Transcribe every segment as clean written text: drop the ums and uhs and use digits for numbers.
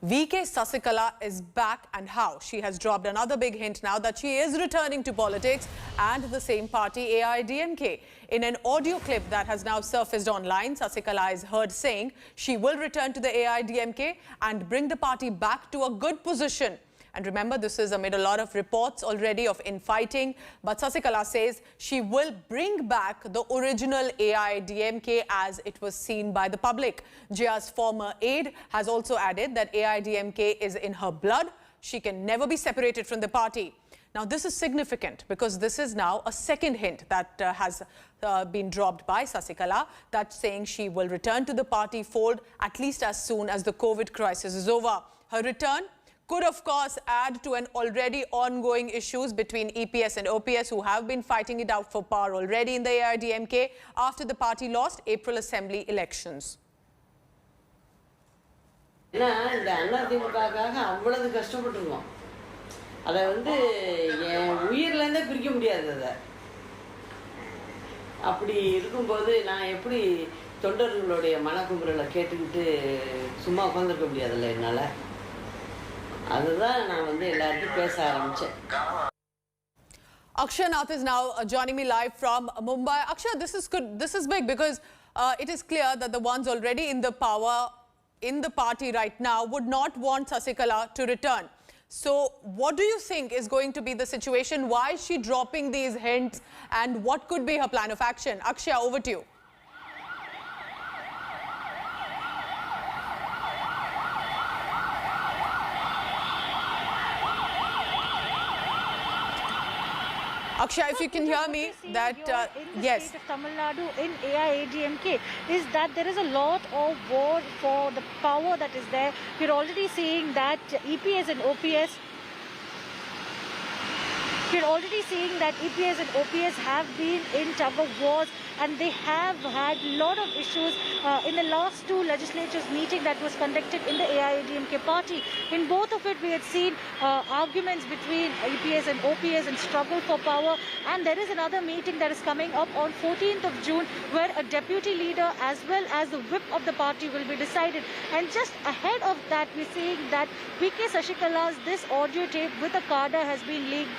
VK Sasikala is back, and how? She has dropped another big hint now that she is returning to politics and the same party, AIADMK. In an audio clip that has now surfaced online, Sasikala is heard saying she will return to the AIADMK and bring the party back to a good position. And remember, this is amid a lot of reports already of infighting. But Sasikala says she will bring back the original AIADMK as it was seen by the public. Jia's former aide has also added that AIADMK is in her blood. She can never be separated from the party. Now, this is significant because this is now a second hint that has been dropped by Sasikala, that's saying she will return to the party fold at least as soon as the COVID crisis is over. Her return could, of course, add to an already ongoing issues between EPS and OPS, who have been fighting it out for power already in the AIADMK after the party lost April Assembly elections. Akshay Nath is now joining me live from Mumbai. Akshay, this is good. This is big because it is clear that the ones already in the power in the party right now would not want Sasikala to return. So what do you think is going to be the situation? Why is she dropping these hints, and what could be her plan of action? Akshay, over to you. Akshay, if you can hear me, that yes. State of Tamil Nadu in AIADMK is that there is a lot of war for the power that is there. You're already seeing that EPS and OPS. You're already seeing that EPS and OPS have been in tug of wars, and they have had a lot of issues in the last two legislatures meeting that was conducted in the AIADMK party. In both of it, we had seen arguments between EPS and OPS and struggle for power. And there is another meeting that is coming up on 14th of June where a deputy leader as well as the whip of the party will be decided. And just ahead of that, we're seeing that VK Sasikala's this audio tape with a cadre has been leaked,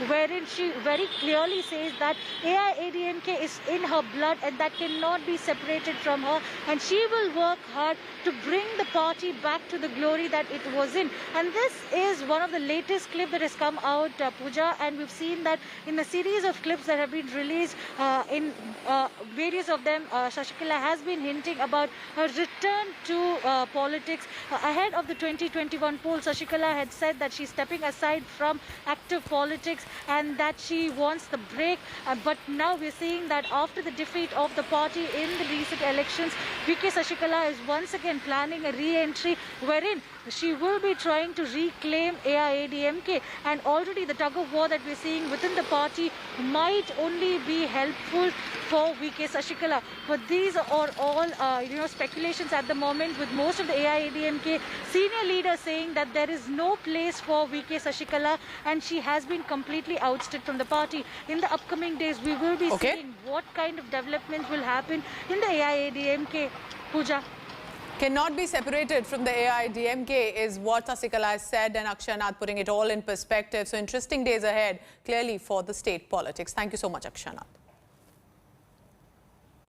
wherein she very clearly says that AIADMK is in her blood and that cannot be separated from her, and she will work hard to bring the party back to the glory that it was in. And this is one of the latest clips that has come out, Pooja, and we've seen that in a series of clips that have been released, in various of them, Sasikala has been hinting about her return to politics. Ahead of the 2021 poll, Sasikala had said that she's stepping aside from active politics and that she wants the break. But now we're seeing that after the defeat of the party in the recent elections, VK Sasikala is once again planning a re-entry wherein she will be trying to reclaim AIADMK, and already the tug of war that we're seeing within the party might only be helpful for VK Sasikala. But these are all speculations at the moment, with most of the AIADMK senior leaders saying that there is no place for VK Sasikala and she has been completely ousted from the party. In the upcoming days, we will be seeing what kind of developments will happen in the AIADMK. Pooja. Cannot be separated from the AIADMK is what Sasikala has said, and Akshay Nath putting it all in perspective. So interesting days ahead, clearly, for the state politics. Thank you so much, Akshay Nath.